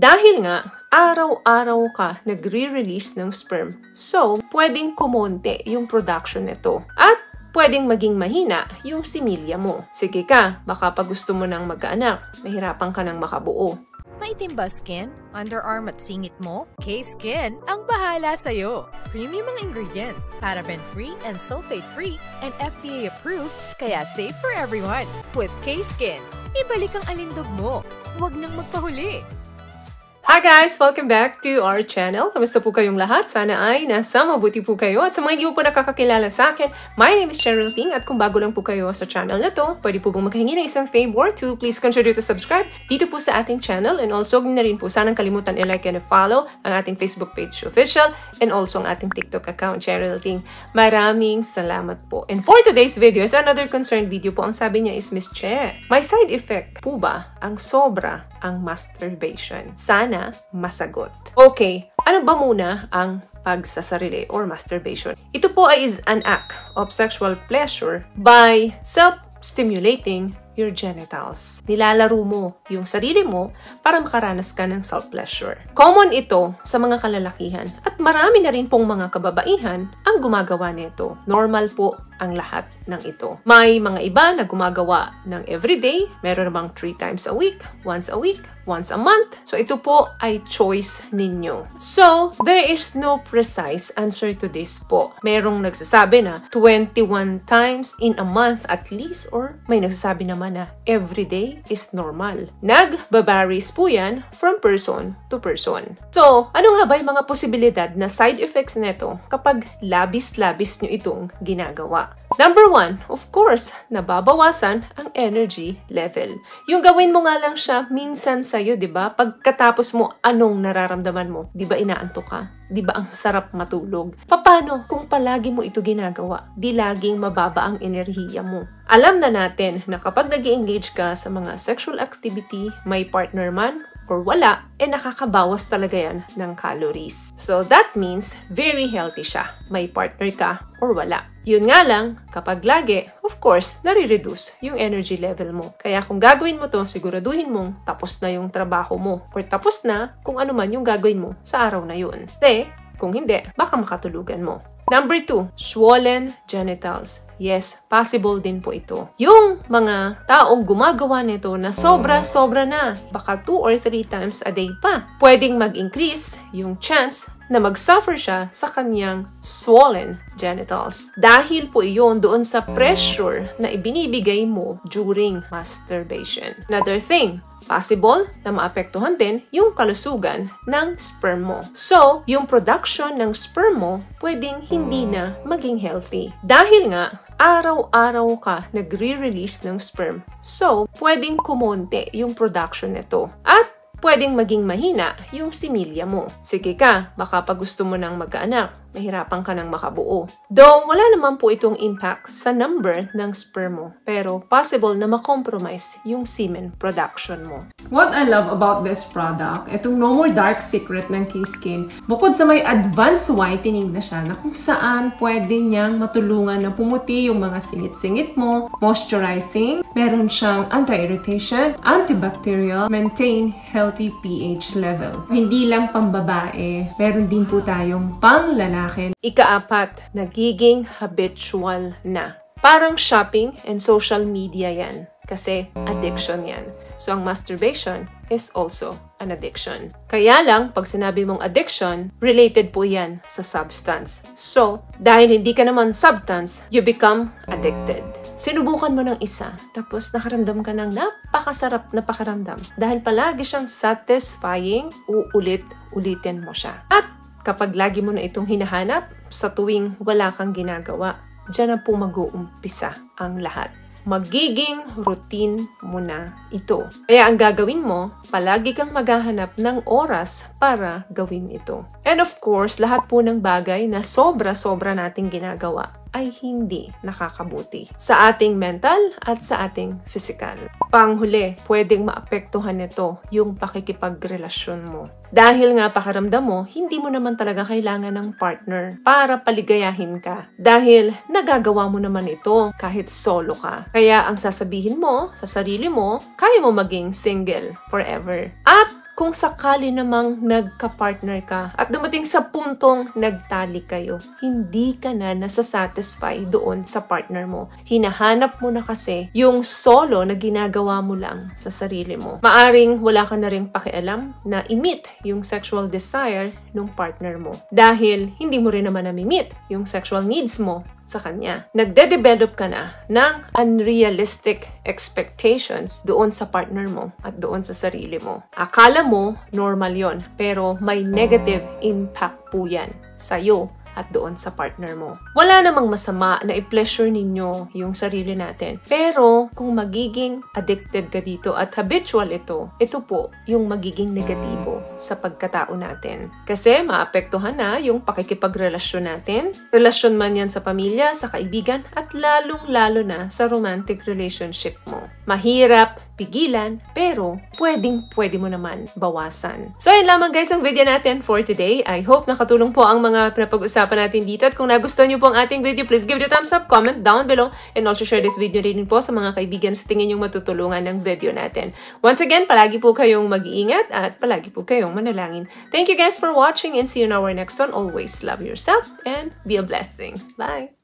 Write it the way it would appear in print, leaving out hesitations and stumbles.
Dahil nga, araw-araw ka nagre-release ng sperm. So, pwedeng kumonte yung production nito. At pwedeng maging mahina yung similya mo. Sige ka, baka pag gusto mo nang magkaanak, mahirapan ka nang makabuo. Maitim ba skin, underarm at singit mo? K-Skin ang bahala sa'yo. Premium ang ingredients, paraben-free and sulfate-free, and FDA-approved, kaya safe for everyone. With K-Skin, ibalik ang alindog mo. Huwag nang magpahuli. Hi guys! Welcome back to our channel. Kamusta po kayong lahat? Sana ay nasa mabuti po kayo. At sa mga hindi po nakakakilala sa akin, my name is Cheryl Ting at kung bago lang po kayo sa channel na to, pwede po kong maghingi ng isang favor to please consider to subscribe dito po sa ating channel, and also huwag na rin po sanang kalimutan i-like and follow ang ating Facebook page official and also ang ating TikTok account, Cheryl Ting. Maraming salamat po. And for today's video is another concerned video po. Ang sabi niya is, Miss Che, may side effect po ba ang sobra ang masturbation? Sana masagot. Okay, ano ba muna ang pagsasarili or masturbation? Ito po ay is an act of sexual pleasure by self-stimulating your genitals. Nilalaro mo yung sarili mo para makaranas ka ng self-pleasure. Common ito sa mga kalalakihan at marami na rin pong mga kababaihan ang gumagawa nito. Normal po ang lahat ng ito. May mga iba na gumagawa ng everyday, meron namang 3 times a week, once a month. So ito po ay choice ninyo. So, there is no precise answer to this po. Merong nagsasabi na 21 times in a month at least, or may nagsasabi naman na everyday is normal. Nagbabaris po yan from person to person. So, ano nga ba yung mga posibilidad na side effects nito kapag labis-labis nyo itong ginagawa? Number 1, of course, nababawasan ang energy level. Yung gawin mo nga lang siya minsan sa'yo, di ba? Pagkatapos mo, anong nararamdaman mo? Di ba inaantok ka? Di ba ang sarap matulog? Paano kung palagi mo ito ginagawa? Di laging mababa ang enerhiya mo. Alam na natin na kapag nag-engage ka sa mga sexual activity, may partner man or wala, nakakabawas talaga yan ng calories. So that means very healthy siya. May partner ka or wala. Yun nga lang, kapag lagi, of course, nare-reduce yung energy level mo. Kaya kung gagawin mo to, siguraduhin mong tapos na yung trabaho mo or tapos na kung ano man yung gagawin mo sa araw na yun. Kasi, kung hindi, baka makatulugan mo. Number 2, swollen genitals. Yes, possible din po ito. Yung mga taong gumagawa nito na sobra-sobra na, baka 2 or 3 times a day pa, pwedeng mag-increase yung chance na mag-suffer siya sa kanyang swollen genitals. Dahil po iyon doon sa pressure na ibinibigay mo during masturbation. Another thing, possible na maapektuhan din yung kalusugan ng sperm mo. So, yung production ng sperm mo pwedeng hindi na maging healthy. Dahil nga, araw-araw ka nagre-release ng sperm. So, pwedeng kumonte yung production nito. At pwedeng maging mahina yung similya mo. Sige ka, baka pag gusto mo nang magkaanak, mahirapan ka nang makabuo. Though, wala naman po itong impact sa number ng sperm mo, pero possible na makompromise yung semen production mo. What I love about this product, itong No More Dark Secret ng K-Skin, bukod sa may advanced whitening na siya, na kung saan pwede niyang matulungan na pumuti yung mga singit-singit mo, moisturizing, meron siyang anti-irritation, antibacterial, maintain healthy pH level. Hindi lang pambabae, meron din po tayong panglalaki. Ika-4, nagiging habitual na. Parang shopping and social media yan. Kasi addiction yan. So, ang masturbation is also an addiction. Kaya lang, pag sinabi mong addiction, related po yan sa substance. So, dahil hindi ka naman substance, you become addicted. Sinubukan mo ng isa, tapos nakaramdam ka ng napakasarap na pakiramdam. Dahil palagi siyang satisfying, uulit-ulitin mo siya. At kapag lagi mo na itong hinahanap, sa tuwing wala kang ginagawa, diyan na po mag-uumpisa ang lahat. Magiging routine mo na ito. Kaya ang gagawin mo, palagi kang maghahanap ng oras para gawin ito. And of course, lahat po ng bagay na sobra-sobra nating ginagawa ay hindi nakakabuti sa ating mental at sa ating physical. Panghuli, pwedeng maapektuhan nito yung pakikipagrelasyon mo. Dahil nga pakiramdam mo, hindi mo naman talaga kailangan ng partner para paligayahin ka. Dahil nagagawa mo naman ito kahit solo ka. Kaya ang sasabihin mo sa sarili mo, kaya mo maging single forever. At kung sakali namang nagka-partner ka at dumating sa puntong nagtali kayo, hindi ka na nasasatisfy doon sa partner mo. Hinahanap mo na kasi yung solo na ginagawa mo lang sa sarili mo. Maaring wala ka na rin pakialam na i-meet yung sexual desire ng partner mo. Dahil hindi mo rin naman na-meet yung sexual needs mo sa kanya. Nagde-develop ka na ng unrealistic expectations doon sa partner mo at doon sa sarili mo. Akala mo normal yon, pero may negative impact po yan sa'yo at doon sa partner mo. Wala namang masama na i-pleasure ninyo yung sarili natin. Pero kung magiging addicted ka dito at habitual ito po yung magiging negatibo sa pagkatao natin. Kasi maapektuhan na yung pakikipagrelasyon natin. Relasyon man yan sa pamilya, sa kaibigan, at lalong-lalo na sa romantic relationship mo. Mahirap pigilan, pero pwede mo naman bawasan. So, yun lamang guys ang video natin for today. I hope nakatulong po ang mga napag-usapan natin dito. At kung nagustuhan niyo po ang ating video, please give it a thumbs up, comment down below, and also share this video rin po sa mga kaibigan sa tingin yung matutulungan ng video natin. Once again, palagi po kayong mag-iingat at palagi po kayong manalangin. Thank you guys for watching and see you in our next one. Always love yourself and be a blessing. Bye!